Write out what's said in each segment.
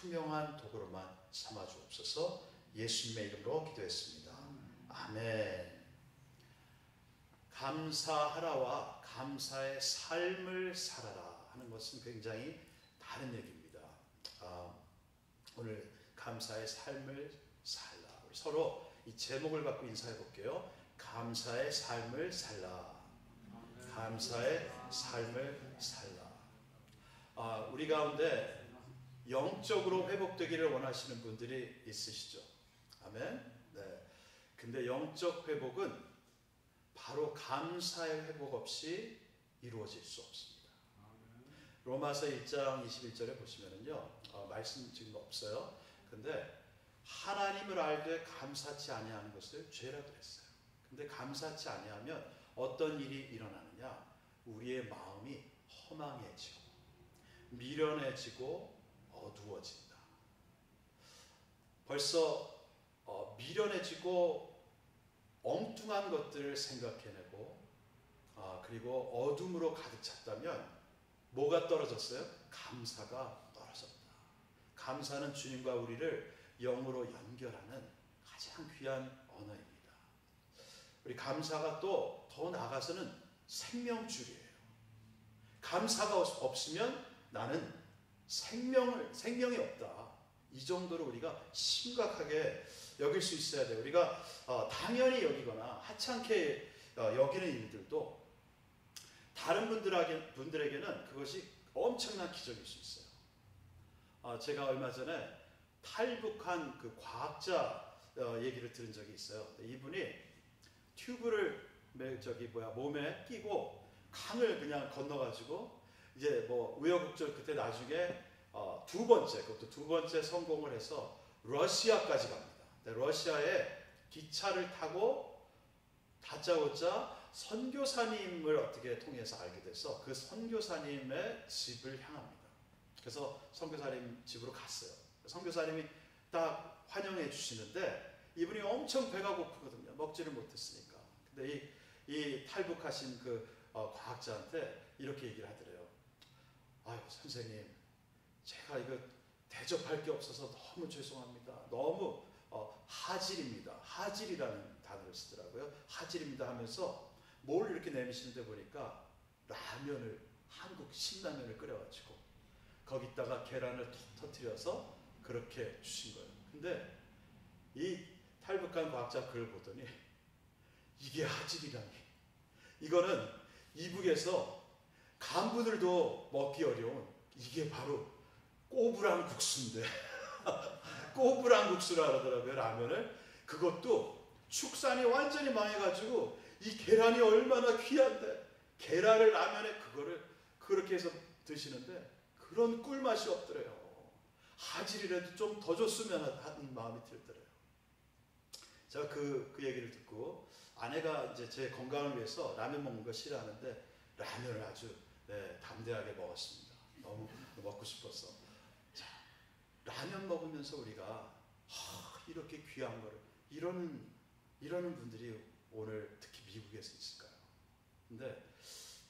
상명한 도구로만 삼아 주옵소서. 예수님의 이름으로 기도했습니다. 아멘. 감사하라와 감사의 삶을 살아라 하는 것은 굉장히 다른 얘기입니다. 오늘 감사의 삶을 살라. 우리 서로 이 제목을 갖고 인사해 볼게요. 감사의 삶을 살라. 감사의 삶을 살라. 우리 가운데 영적으로 회복되기를 원하시는 분들이 있으시죠? 아멘. 네. 근데 영적 회복은 바로 감사의 회복 없이 이루어질 수 없습니다. 로마서 1장 21절에 보시면은요, 말씀 지금 없어요. 근데 하나님을 알되 감사치 아니하는 것을 죄라고 했어요. 근데 감사치 아니하면 어떤 일이 일어나느냐? 우리의 마음이 허망해지고 미련해지고 어두워진다. 벌써 미련해지고 엉뚱한 것들을 생각해내고 그리고 어둠으로 가득 찼다면 뭐가 떨어졌어요? 감사가 떨어졌다. 감사는 주님과 우리를 영으로 연결하는 가장 귀한 언어입니다. 우리 감사가 또 더 나아가서는 생명줄이에요. 감사가 없으면 나는 생명이 없다. 이 정도로 우리가 심각하게 여길 수 있어야 돼요. 우리가 당연히 여기거나 하찮게 여기는 일들도 다른 분들에게는 그것이 엄청난 기적일 수 있어요. 제가 얼마 전에 탈북한 그 과학자 얘기를 들은 적이 있어요. 이분이 튜브를 몸에 끼고 강을 그냥 건너가지고 이제 뭐 우여곡절 그때 나중에 그것도 두 번째 성공을 해서 러시아까지 갑니다. 러시아에 기차를 타고 다짜고짜 선교사님을 어떻게 통해서 알게 돼서 그 선교사님의 집을 향합니다. 그래서 선교사님 집으로 갔어요. 선교사님이 딱 환영해 주시는데 이분이 엄청 배가 고프거든요. 먹지를 못했으니까. 근데 이 탈북하신 그 과학자한테 이렇게 얘기를 하더래요. 아유 선생님, 제가 이거 대접할 게 없어서 너무 죄송합니다. 너무 하질입니다. 하질이라는 단어를 쓰더라고요. 하질입니다 하면서 뭘 이렇게 내미시는데 보니까 한국 신라면을 끓여가지고 거기다가 계란을 톡 터뜨려서 그렇게 주신 거예요. 근데 이 탈북한 과학자 글을 보더니 이게 하질이라니. 이거는 이북에서 간부들도 먹기 어려운 이게 바로 꼬부랑 국수인데 꼬부랑 국수라 그러더라고요. 라면을. 그것도 축산이 완전히 망해가지고 이 계란이 얼마나 귀한데 계란을 라면에 그거를 그렇게 해서 드시는데 그런 꿀맛이 없더래요. 하질이라도 좀 더 줬으면 하는 마음이 들더래요. 제가 그 얘기를 듣고 아내가 이제 제 건강을 위해서 라면 먹는 거 싫어하는데 라면을 아주 담대하게 먹었습니다. 너무 먹고 싶어서. 자, 라면 먹으면서 우리가 이렇게 귀한 거를 이러는 분들이 오늘 특히 미국에서 있을까요? 근데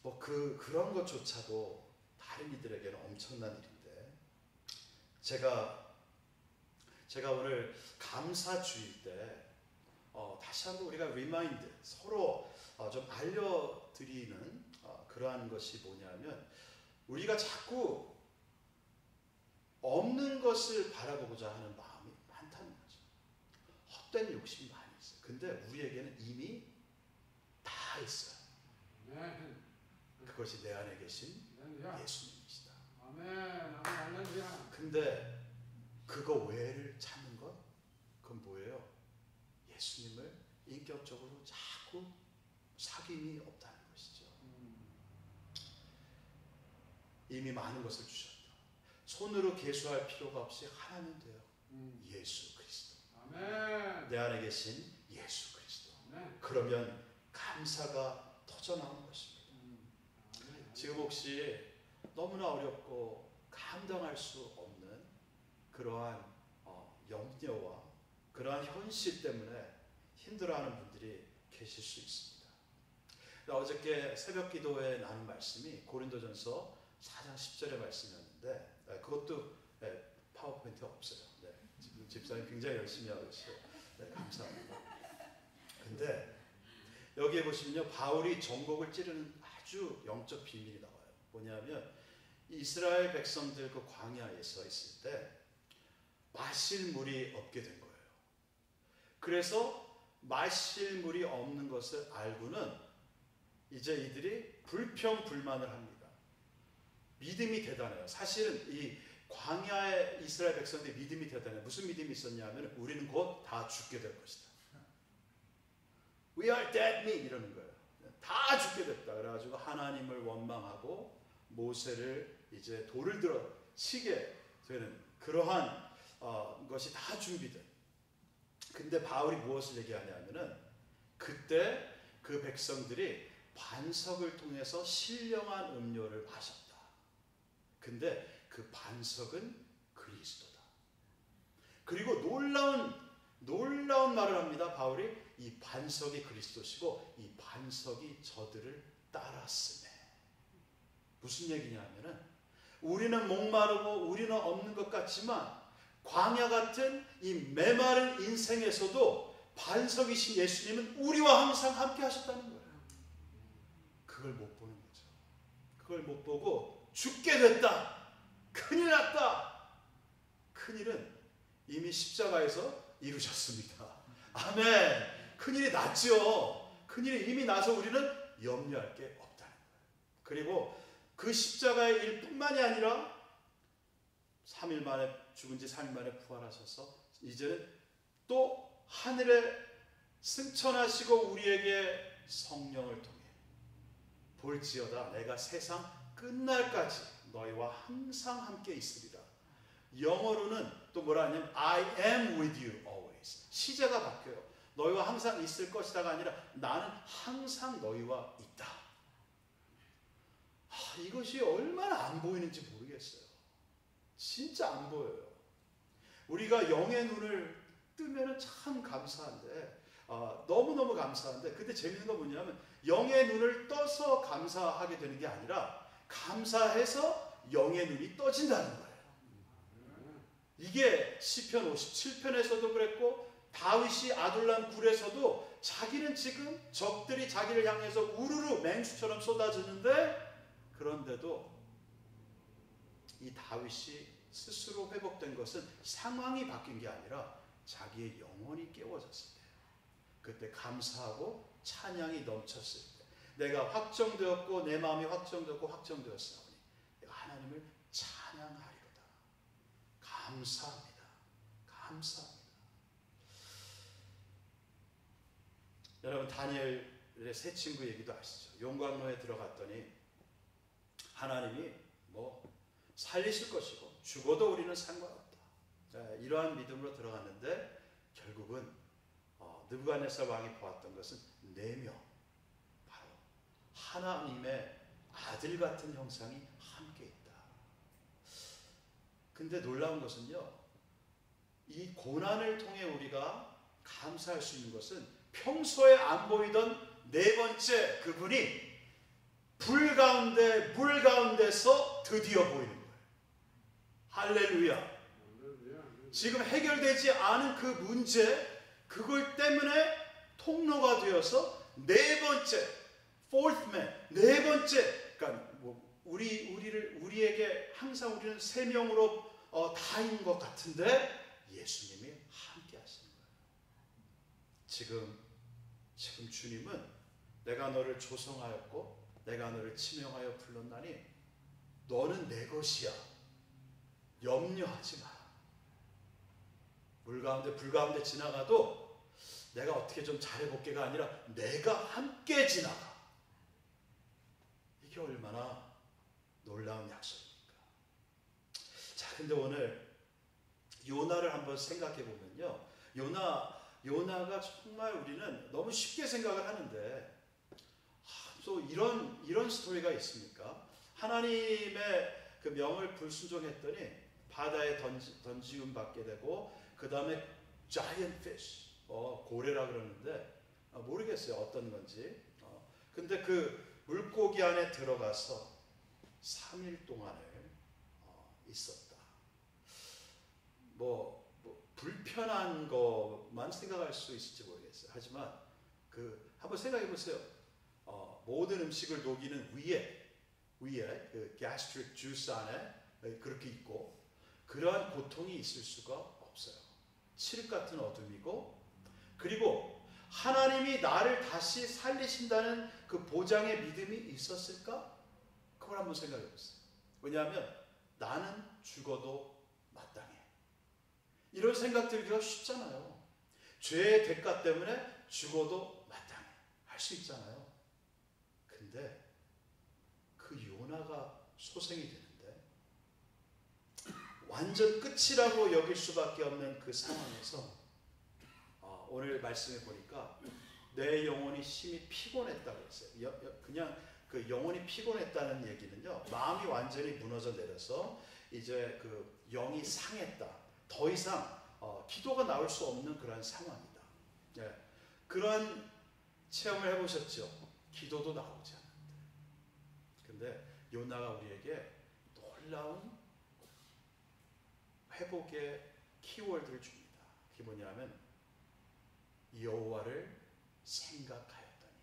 뭐 그런 것조차도 다른 이들에게는 엄청난 일인데 제가 오늘 감사주일 때 다시 한번 우리가 리마인드 서로 좀 알려드리는 그러한 것이 뭐냐면 우리가 자꾸 없는 것을 바라보고자 하는 마음이 많다는 거죠. 헛된 욕심이 많이 있어요. 근데 우리에게는 이미 다 있어요. 그것이 내 안에 계신 예수님이시다. 근데 그거 외를 찾는 것? 그건 뭐예요? 예수님을 인격적으로 자꾸 사귐이 없다는 것이죠. 이미 많은 것을 주셨다. 손으로 계수할 필요가 없이 하나면 돼요. 예수 그리스도. 아멘. 내 안에 계신 예수 그리스도. 아멘. 그러면 감사가 터져나오는 것입니다. 지금 혹시 너무나 어렵고 감당할 수 없는 그러한 염려와 그러한 현실 때문에 힘들어하는 분들이 계실 수 있습니다. 어저께 새벽 기도에 나눈 말씀이 고린도전서 4장 10절의 말씀이었는데 그것도 파워포인트에 집사님 굉장히 열심히 하고 있어요. 네, 감사합니다. 근데 여기에 보시면요, 바울이 전곡을 찌르는 아주 영적 비밀이 나와요. 뭐냐면 이스라엘 백성들 그 광야에 서 있을 때 마실 물이 없게 된 거예요. 그래서 마실 물이 없는 것을 알고는 이제 이들이 불평불만을 합니다. 믿음이 대단해요. 사실은 이 광야의 이스라엘 백성들의 믿음이 대단해요. 무슨 믿음이 있었냐면 우리는 곧 다 죽게 될 것이다. We are dead meat 이러는 거예요. 다 죽게 됐다. 그래가지고 하나님을 원망하고 모세를 이제 돌을 들어 치게 되는 그러한 것이 다 준비된. 근데 바울이 무엇을 얘기하냐면은 그때 그 백성들이 반석을 통해서 신령한 음료를 마셨다. 근데 그 반석은 그리스도다. 그리고 놀라운 말을 합니다. 바울이 이 반석이 그리스도시고 이 반석이 저들을 따랐으며. 무슨 얘기냐면은 우리는 목마르고 우리는 없는 것 같지만 광야 같은 이 메마른 인생에서도 반석이신 예수님은 우리와 항상 함께 하셨다는 거예요. 그걸 못 보는 거죠. 그걸 못 보고 죽게 됐다. 큰일 났다. 큰일은 이미 십자가에서 이루셨습니다. 아멘. 큰일이 났죠. 큰일이 이미 나서 우리는 염려할 게 없다는 거예요. 그리고 그 십자가의 일뿐만이 아니라 3일 만에 죽은 지 3일 만에 부활하셔서 이제는 또 하늘에 승천하시고 우리에게 성령을 통해 볼지어다 내가 세상 끝날까지 너희와 항상 함께 있으리라. 영어로는 또 뭐라 하냐면 I am with you always. 시제가 바뀌어요. 너희와 항상 있을 것이다가 아니라 나는 항상 너희와 있다. 이것이 얼마나 안 보이는지 모르겠어요. 진짜 안 보여요. 우리가 영의 눈을 뜨면 참 감사한데 너무너무 감사한데 근데 재밌는 건 뭐냐면 영의 눈을 떠서 감사하게 되는 게 아니라 감사해서 영의 눈이 떠진다는 거예요. 이게 시편 57편에서도 그랬고 다윗이 아둘람 굴에서도 자기는 지금 적들이 자기를 향해서 우르르 맹수처럼 쏟아지는데 그런데도 이 다윗이 스스로 회복된 것은 상황이 바뀐 게 아니라 자기의 영혼이 깨워졌을 때 그때 감사하고 찬양이 넘쳤을 때 내가 확정되었고 내 마음이 확정되었고 확정되었사오니 내가 하나님을 찬양하리로다. 감사합니다. 감사합니다. 여러분 다니엘의 세 친구 얘기도 아시죠? 용광로에 들어갔더니 하나님이 살리실 것이고 죽어도 우리는 상관없다. 이러한 믿음으로 들어갔는데 결국은 느부갓네살 왕이 보았던 것은 4명 바로 하나님의 아들 같은 형상이 함께 있다. 근데 놀라운 것은요, 이 고난을 통해 우리가 감사할 수 있는 것은 평소에 안 보이던 4번째 그분이 불 가운데 물 가운데서 드디어 보이는 거예요. 할렐루야. 지금 해결되지 않은 그 문제 그걸 때문에 통로가 되어서 4번째 fourth man 4번째 그러니까 우리에게 항상 우리는 3명으로 다인 것 같은데 예수님이 함께 하시는 거예요. 지금 주님은 내가 너를 조성하였고 내가 너를 지명하여 불렀나니 너는 내 것이야. 염려하지 마라. 물 가운데 불 가운데 지나가도 내가 어떻게 좀 잘해볼게가 아니라 내가 함께 지나가. 이게 얼마나 놀라운 약속입니까? 자, 근데 오늘 요나를 한번 생각해 보면요, 요나가 정말 우리는 너무 쉽게 생각을 하는데 또 이런 스토리가 있습니까? 하나님의 그 명을 불순종했더니 바다에 던지움 받게 되고 그 다음에 giant fish 고래라 그러는데 모르겠어요 어떤 건지. 근데 그 물고기 안에 들어가서 3일 동안을 있었다. 불평 불편한 것만 생각할 수 있을지 모르겠어요. 하지만 한번 생각해 보세요. 모든 음식을 녹이는 위에 그 gastric juice 안에 그렇게 있고 그러한 고통이 있을 수가 없어요. 칠흑 같은 어둠이고, 그리고 하나님이 나를 다시 살리신다는 그 보장의 믿음이 있었을까? 그걸 한번 생각해 보세요. 왜냐하면 나는 죽어도 마땅해. 이런 생각 들기가 쉽잖아요. 죄의 대가 때문에 죽어도 마땅해. 할 수 있잖아요. 근데 그 요나가 소생이 되는데 완전 끝이라고 여길 수밖에 없는 그 상황에서 오늘 말씀해 보니까 내 영혼이 심히 피곤했다고 했어요. 그냥 그 영혼이 피곤했다는 얘기는요, 마음이 완전히 무너져 내려서 이제 그 영이 상했다. 더 이상 기도가 나올 수 없는 그런 상황이다. 예. 그런 체험을 해보셨죠? 기도도 나오지 않는데. 근데 요나가 우리에게 놀라운 회복의 키워드를 줍니다. 그게 뭐냐면 여호와를 생각하였더니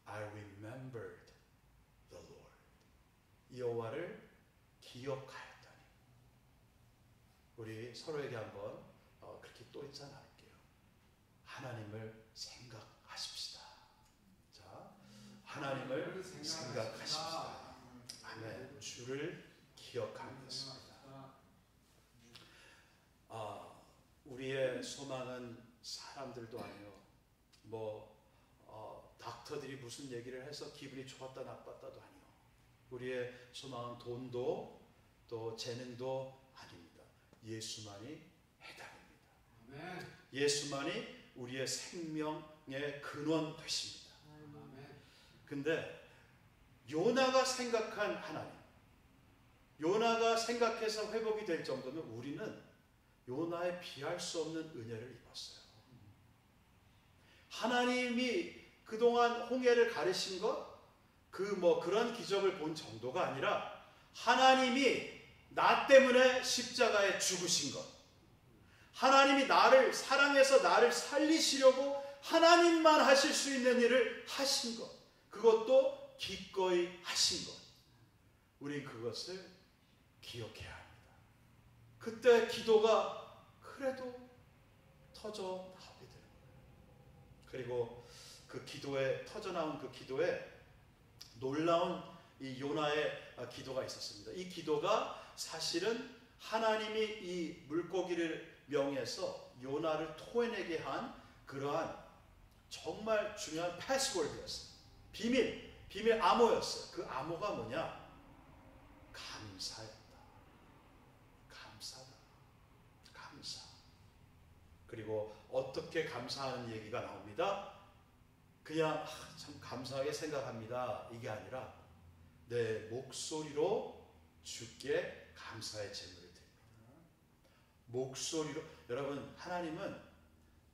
I remembered the Lord. 여호와를 기억하였더니. 우리 서로에게 한번 그렇게 또 인사 나눌게요. 하나님을 생각하십시다. 자, 하나님을 생각하십시다. 아멘. 주를 기억하는 것입니다. 우리의 소망은 사람들도 아니요, 닥터들이 무슨 얘기를 해서 기분이 좋았다 나빴다도 아니요, 우리의 소망은 돈도 또 재능도 아닙니다. 예수만이 해답입니다. 예수만이 우리의 생명의 근원 되십니다. 근데 요나가 생각한 하나님, 요나가 생각해서 회복이 될 정도면 우리는 요나에 비할 수 없는 은혜를 입었어요. 하나님이 그동안 홍해를 가르신 것, 그런 기적을 본 정도가 아니라 하나님이 나 때문에 십자가에 죽으신 것, 하나님이 나를 사랑해서 나를 살리시려고 하나님만 하실 수 있는 일을 하신 것, 그것도 기꺼이 하신 것, 우린 그것을 기억해야 합니다. 그때 기도가 그래도 터져 나오게 되는 거예요. 그리고 그 기도에 터져나온 그 기도에 놀라운 이 요나의 기도가 있었습니다. 이 기도가 사실은 하나님이 이 물고기를 명해서 요나를 토해내게 한 그러한 정말 중요한 패스워드였어요. 비밀 암호였어요. 그 암호가 뭐냐? 감사였다. 감사다. 감사. 그리고 어떻게 감사하는 얘기가 나옵니다. 그냥 참 감사하게 생각합니다, 이게 아니라 내 목소리로 주께 감사의 제물을 드립니다. 목소리로. 여러분, 하나님은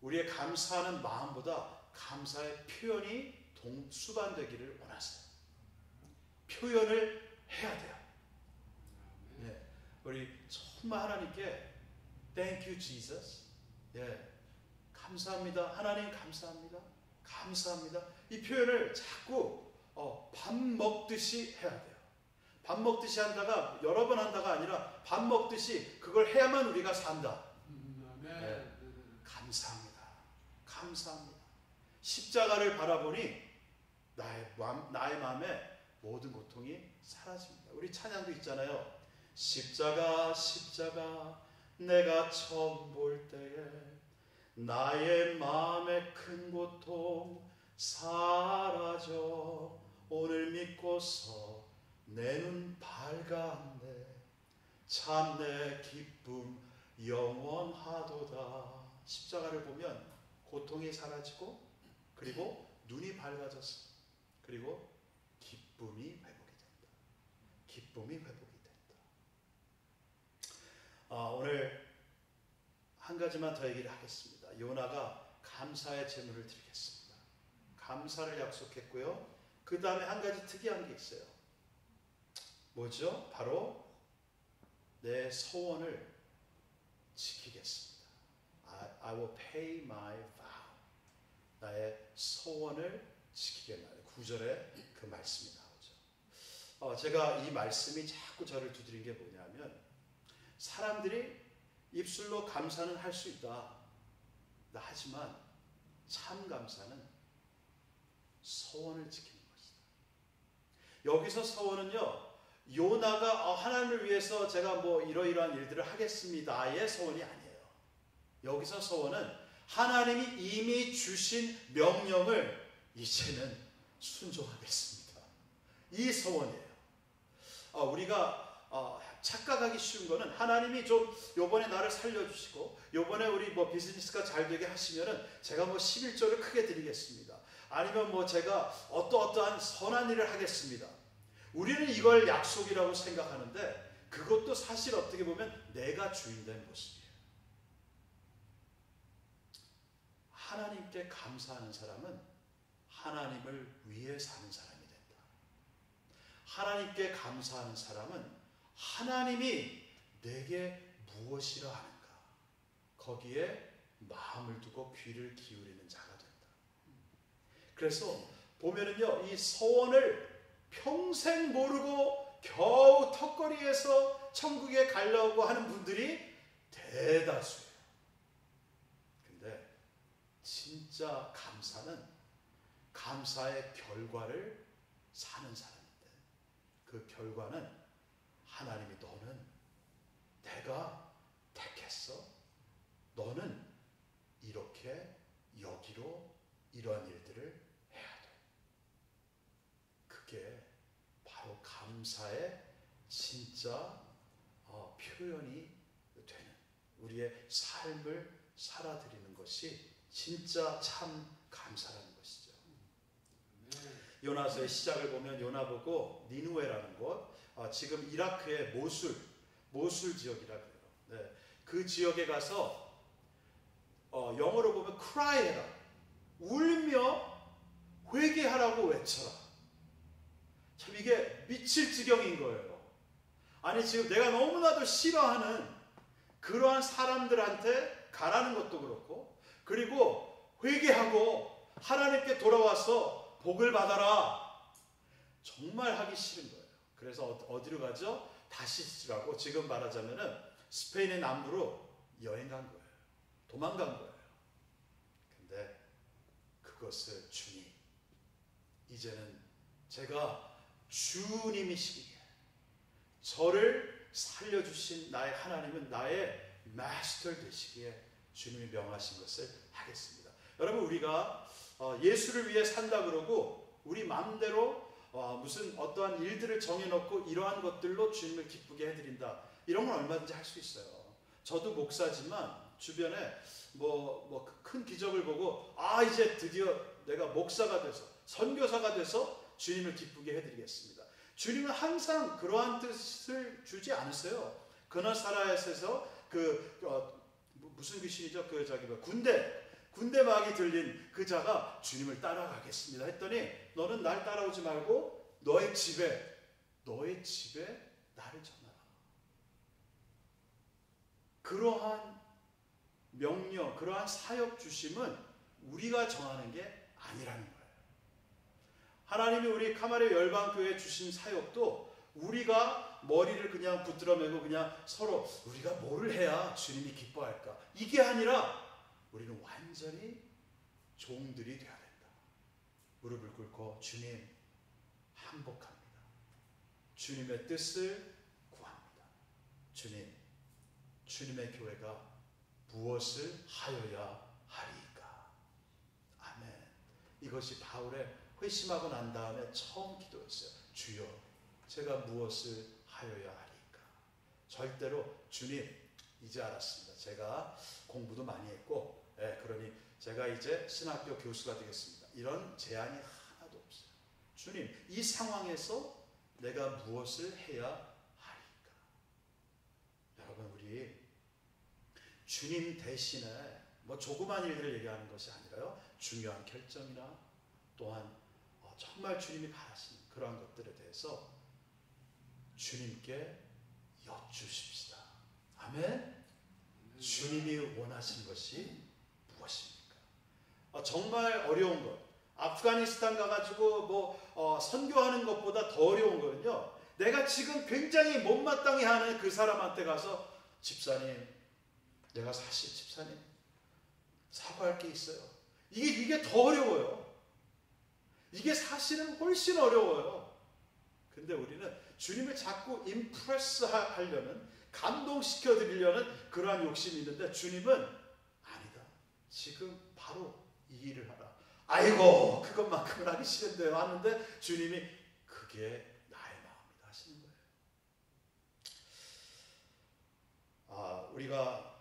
우리의 감사하는 마음보다 감사의 표현이 동수반되기를 원하세요. 표현을 해야 돼요. 네. 우리 정말 하나님께 Thank you, Jesus. 예, 감사합니다. 하나님 감사합니다. 감사합니다. 이 표현을 자꾸 밥 먹듯이 해야 돼요. 밥 먹듯이 한다가 여러 번 한다가 아니라 밥 먹듯이 그걸 해야만 우리가 산다. 네. 감사합니다. 감사합니다. 십자가를 바라보니 나의 마음에 모든 고통이 사라집니다. 우리 찬양도 있잖아요. 십자가 십자가 내가 처음 볼 때에 나의 마음의 큰 고통 사라져 오늘 믿고서 내 눈 밝았네 참 내 기쁨 영원하도다. 십자가를 보면 고통이 사라지고 그리고 눈이 밝아졌어. 그리고 기쁨이 회복이 된다. 기쁨이 회복이 된다. 오늘 한 가지만 더 얘기를 하겠습니다. 요나가 감사의 제물을 드리겠습니다. 감사를 약속했고요. 그 다음에 한 가지 특이한 게 있어요. 뭐죠? 바로 내 소원을 지키겠습니다. I will pay my vow. 나의 소원을 지키겠나요. 9절에 그 말씀이 나오죠. 제가 이 말씀이 자꾸 저를 두드린 게 뭐냐면 사람들이 입술로 감사는 할 수 있다. 하지만 참 감사는 소원을 지키는 것이다. 여기서 소원은요. 요나가 하나님을 위해서 제가 뭐 이러이러한 일들을 하겠습니다의 소원이 아니에요. 여기서 소원은 하나님이 이미 주신 명령을 이제는 순종하겠습니다. 이 소원이에요. 우리가 착각하기 쉬운 거는 하나님이 좀 요번에 나를 살려주시고 요번에 우리 뭐 비즈니스가 잘 되게 하시면은 제가 뭐 11조를 크게 드리겠습니다. 아니면 뭐 제가 어떠한 선한 일을 하겠습니다. 우리는 이걸 약속이라고 생각하는데 그것도 사실 어떻게 보면 내가 주인된 모습이에요. 하나님께 감사하는 사람은 하나님을 위해 사는 사람이 된다. 하나님께 감사하는 사람은 하나님이 내게 무엇이라 하는가 거기에 마음을 두고 귀를 기울이는 자가 된다. 그래서 보면은요, 이 소원을 평생 모르고 겨우 턱걸이에서 천국에 가려고 하는 분들이 대다수예요. 근데 진짜 감사는 감사의 결과를 사는 사람인데 그 결과는 하나님이 너는 내가 택했어. 너는 이렇게 여기로 이러한 일들을 해야 돼. 그게 바로 감사의 진짜 표현이 되는 우리의 삶을 살아드리는 것이 진짜 참 감사라는 것이죠. 요나서의 시작을 보면 요나 보고 니느웨라는 곳, 지금 이라크의 모술 지역이라 그래요. 네, 그 지역에 가서 영어로 보면 cry해라, 울며 회개하라고 외쳐라. 참 이게 미칠 지경인 거예요. 아니 지금 내가 너무나도 싫어하는 그러한 사람들한테 가라는 것도 그렇고, 그리고 회개하고 하나님께 돌아와서 복을 받아라. 정말 하기 싫은 거예요. 그래서 어디로 가죠? 다시스라고, 지금 말하자면은 스페인의 남부로 여행 간 거예요. 도망간 거예요. 근데 그것을 주님, 이제는 제가 주님이시기에 저를 살려주신 나의 하나님은 나의 마스터 되시기에 주님이 명하신 것을 하겠습니다. 여러분, 우리가 예수를 위해 산다 그러고 우리 마음대로 무슨 어떠한 일들을 정해놓고 이러한 것들로 주님을 기쁘게 해드린다, 이런 건 얼마든지 할 수 있어요. 저도 목사지만 주변에 큰 기적을 보고 이제 드디어 내가 목사가 돼서 선교사가 돼서 주님을 기쁘게 해드리겠습니다. 주님은 항상 그러한 뜻을 주지 않으세요. 그나사라에서 무슨 귀신이죠? 군대 막이 들린 그 자가 주님을 따라가겠습니다 했더니, 너는 날 따라오지 말고 너의 집에 나를 전하라. 그러한 명령, 그러한 사역 주심은 우리가 정하는 게 아니라는 거예요. 하나님이 우리 카마레 열방교회에 주신 사역도 우리가 머리를 그냥 붙들어매고 그냥 서로 우리가 뭐를 해야 주님이 기뻐할까, 이게 아니라 우리는 완전히 종들이 되어야 된다. 무릎을 꿇고 주님 항복합니다. 주님의 뜻을 구합니다. 주님, 주님의 교회가 무엇을 하여야 하리까? 아멘. 이것이 바울의 회심하고 난 다음에 처음 기도였어요. 주여, 제가 무엇을 하여야 하리까? 절대로 주님, 이제 알았습니다. 제가 공부도 많이 했고, 그러니 제가 이제 신학교 교수가 되겠습니다. 이런 제안이 하나도 없어요. 주님, 이 상황에서 내가 무엇을 해야 하리까? 여러분, 우리 주님 대신에 조그만 일들을 얘기하는 것이 아니라요, 중요한 결정이나 또한 정말 주님이 바라시는 그러한 것들에 대해서 주님께 여쭈십시다. 아멘. 주님이 원하시는 것이 무엇입니까? 정말 어려운 것, 아프가니스탄 가가지고 선교하는 것보다 더 어려운 거는요, 내가 지금 굉장히 못마땅해 하는 그 사람한테 가서 집사님, 내가 사실 집사님 사과할 게 있어요. 이게 더 어려워요. 이게 사실은 훨씬 어려워요. 근데 우리는 주님을 자꾸 임프레스 하려는, 감동시켜 드리려는 그러한 욕심이 있는데, 주님은 아니다. 지금 바로 이 일을 하라. 아이고, 그것만큼은 하기 싫은데요 하는데 주님이 그게 나의 마음이다 하시는 거예요. 우리가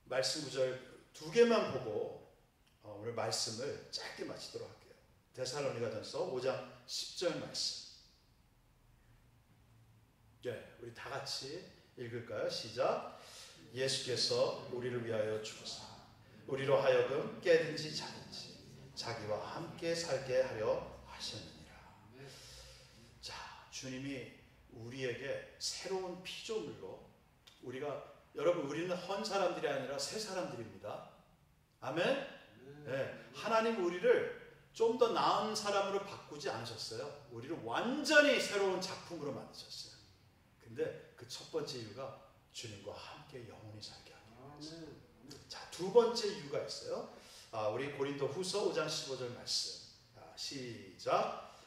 말씀 구절 2개만 보고 오늘 말씀을 짧게 마치도록 할게요. 데살로니가전서 5장 10절 말씀. 우리 다 같이 읽을까요? 시작. 예수께서 우리를 위하여 죽으사 우리로 하여금 깨든지 자든지 자기와 함께 살게 하려 하셨느니라. 자, 주님이 우리에게 새로운 피조물로, 여러분, 우리는 헌 사람들이 아니라 새 사람들입니다. 아멘? 네, 하나님 우리를 좀 더 나은 사람으로 바꾸지 않으셨어요. 우리를 완전히 새로운 작품으로 만드셨어요. 근데 그 첫 번째 이유가 주님과 함께 영원히 살게 하기 위해서. 자, 두 번째 이유가 있어요. 우리 고린도 후서 5장 15절 말씀. 시작.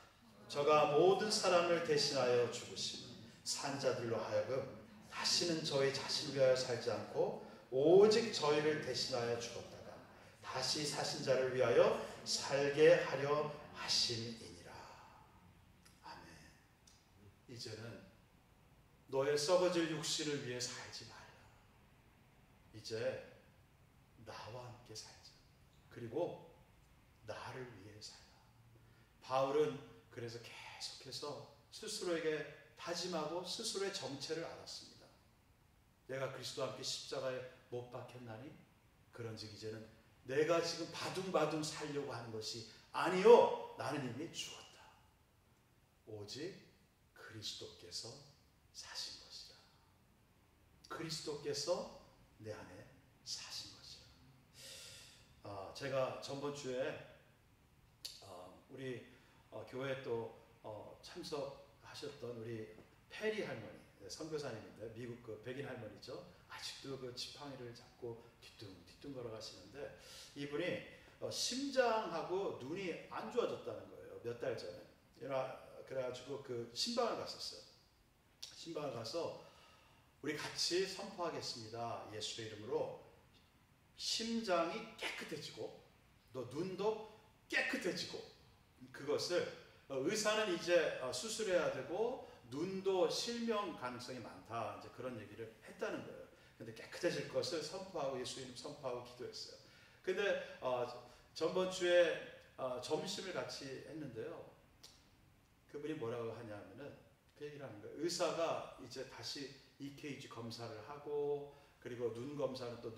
저가 모든 사람을 대신하여 죽으심은 산자들로 하여금 다시는 저희 자신을 위하여 살지 않고 오직 저희를 대신하여 죽었다가 다시 사신 자를 위하여 살게 하려 하심이니라. 아멘. 이제는 너의 썩어질 육신을 위해 살지 말라. 이제 나와 함께 살자. 그리고 나를 위해 살라. 바울은 그래서 계속해서 스스로에게 다짐하고 스스로의 정체를 알았습니다. 내가 그리스도와 함께 십자가에 못 박혔나니 그런즉 이제는 내가 지금 바둥바둥 살려고 하는 것이 아니요, 나는 이미 죽었다. 오직 그리스도께서 사신 것이라. 그리스도께서 내 안에 사신 것이라. 제가 전번 주에 우리 교회에 또 참석하셨던 우리 페리 할머니, 선교사님인데 미국 그 백인 할머니죠. 아직도 그 지팡이를 잡고 뒤뚱뒤뚱 걸어가시는데, 이분이 심장하고 눈이 안 좋아졌다는 거예요. 몇 달 전에. 그래가지고 그 신방을 갔었어요. 신방을 가서 우리 같이 선포하겠습니다. 예수의 이름으로 심장이 깨끗해지고 또 눈도 깨끗해지고, 그것을 의사는 이제 수술해야 되고 눈도 실명 가능성이 많다, 이제 그런 얘기를 했다는 거예요. 근데 깨끗해질 것을 선포하고 예수의 이름 선포하고 기도했어요. 근데 전번 주에 점심을 같이 했는데요. 그분이 뭐라고 하냐면은 그 얘기를 하는 거예요. 의사가 이제 다시 EKG 검사를 하고, 그리고 눈 검사는 또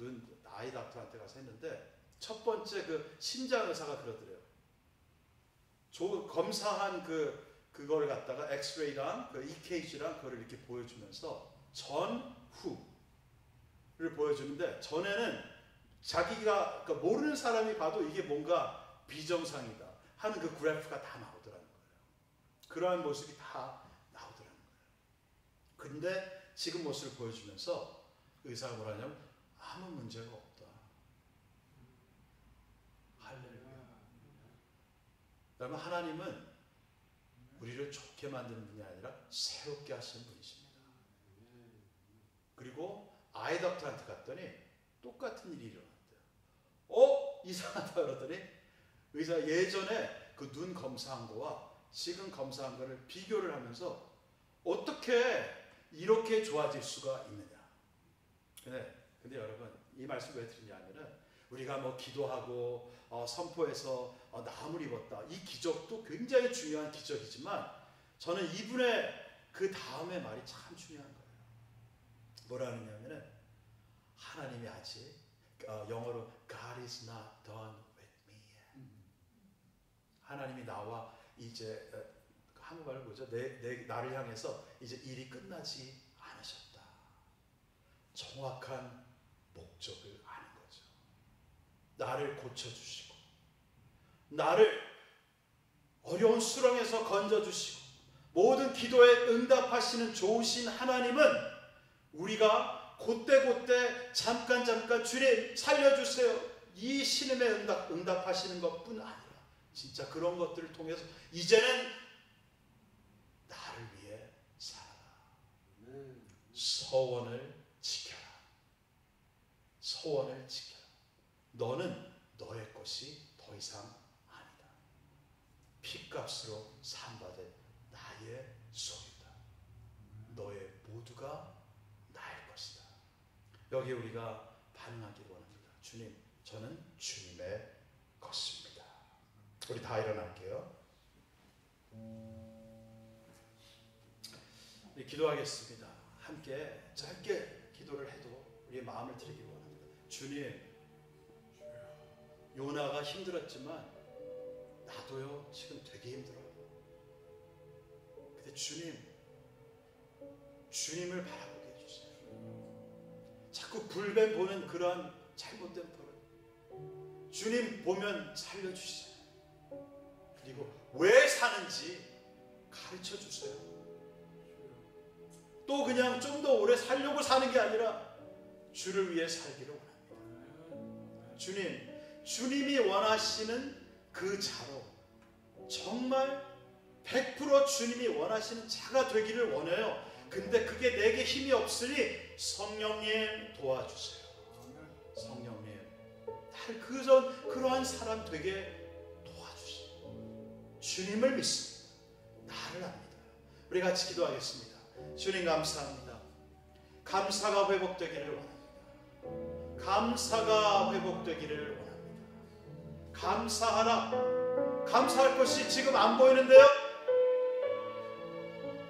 아이 닥터한테 가서 했는데, 첫 번째 그 심장 의사가 그러더래요. 검사한 그걸 갖다가 엑스레이랑 그 EKG랑 그걸 이렇게 보여주면서 전, 후를 보여주는데, 전에는 자기가 그러니까 모르는 사람이 봐도 이게 뭔가 비정상이다 하는 그 그래프가 다 나오더라는 거예요. 그러한 모습이 다 나오더라는 거예요. 근데 지금 모습을 보여주면서 의사가 뭐라냐면 아무 문제가 없다. 할렐루야. 여러분, 하나님은 우리를 좋게 만드는 분이 아니라 새롭게 하시는 분이십니다. 그리고 아이 닥터한테 갔더니 똑같은 일이 일어났대요. 이상하다 그러더니 의사 예전에 그 눈 검사한 거와 지금 검사한 거를 비교를 하면서 어떻게 이렇게 좋아질 수가 있느냐. 근데 여러분, 이 말씀 왜 드리냐면은 우리가 뭐 기도하고 선포해서 나음을 입었다, 이 기적도 굉장히 중요한 기적이지만, 저는 이분의 그 다음의 말이 참 중요한 거예요. 뭐라 하느냐면은 하나님이 아직, 영어로 God is not done with me. 하나님이 나와 이제 한국말로 뭐죠? 나를 향해서 이제 일이 끝나지 않으셨다. 정확한 목적을 아는 거죠. 나를 고쳐주시고 나를 어려운 수렁에서 건져주시고 모든 기도에 응답하시는 좋으신 하나님은 우리가 곧대곧대 잠깐 주님 살려주세요 이 신음에 응답하시는 것뿐 아니라 진짜 그런 것들을 통해서 이제는 나를 위해 살아라. 서원을 지켜라. 서원을 지켜라. 너는 너의 것이 더 이상 아니다. 핏값으로 산받은 나의 소유다. 너의 모두가 나의 것이다. 여기 우리가 반응하기 원합니다. 주님, 저는 주님의 것입니다. 우리 다 일어날게요. 우리 기도하겠습니다. 함께 짧게 기도를 해도 우리의 마음을 드리기 원합니다. 주님, 요나가 힘들었지만 나도요 지금 되게 힘들어요. 근데 주님을 바라보게 해주세요. 자꾸 불뱀 보는 그러한 잘못된 버릇 주님 보면 살려주세요. 그리고 왜 사는지 가르쳐 주세요. 또 그냥 좀 더 오래 살려고 사는 게 아니라 주를 위해 살기를 원합니다. 주님이 원하시는 그 자로 정말 100% 주님이 원하시는 자가 되기를 원해요. 근데 그게 내게 힘이 없으니 성령님 도와주세요. 성령님 나를 그러한 사람 되게 도와주세요. 주님을 믿습니다. 나를 압니다. 우리 같이 기도하겠습니다. 주님 감사합니다. 감사가 회복되기를 원합니다. 감사가 회복되기를 원합니다. 감사하라. 감사할 것이 지금 안 보이는데요.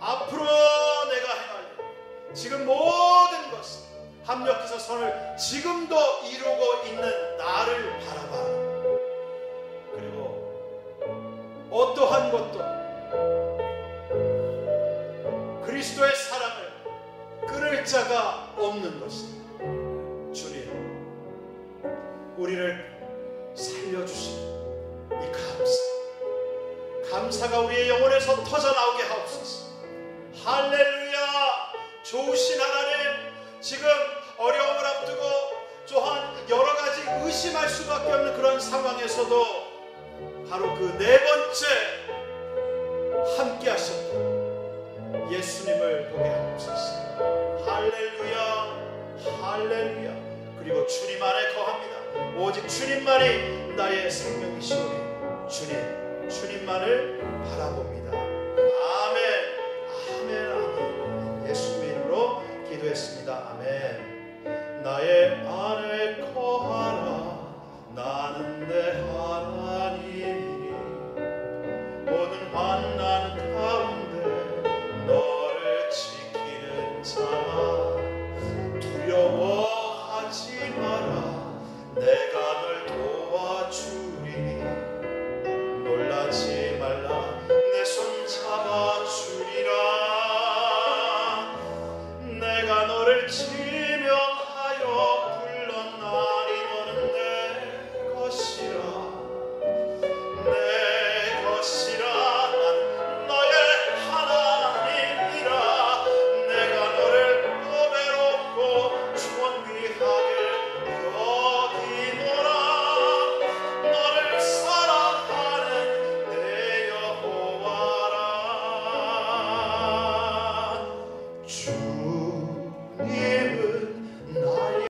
앞으로 내가 행할 지금 모든 것을 합력해서 선을 지금도 이루고 있는 나를 바라봐. 그리고 어떠한 것도 그리스도의 사랑을 끊을 자가 없는 것이다. 주님, 우리를 살려주시는 이 감사가 우리의 영혼에서 터져나오게 하옵소서. 할렐루야. 좋으신 하나님, 지금 어려움을 앞두고 또한 여러 가지 의심할 수밖에 없는 그런 상황에서도 바로 그 네 번째 함께 하셨던 예수님을 보게 하옵소서. 할렐루야. 할렐루야. 그리고 주님 안에 거합니다. 오직 주님만이 나의 생명이시오니 주님만을 바라봅니다. 아멘. 아멘. 아멘. 예수님의 이름으로 기도했습니다. 아멘. 나의 안에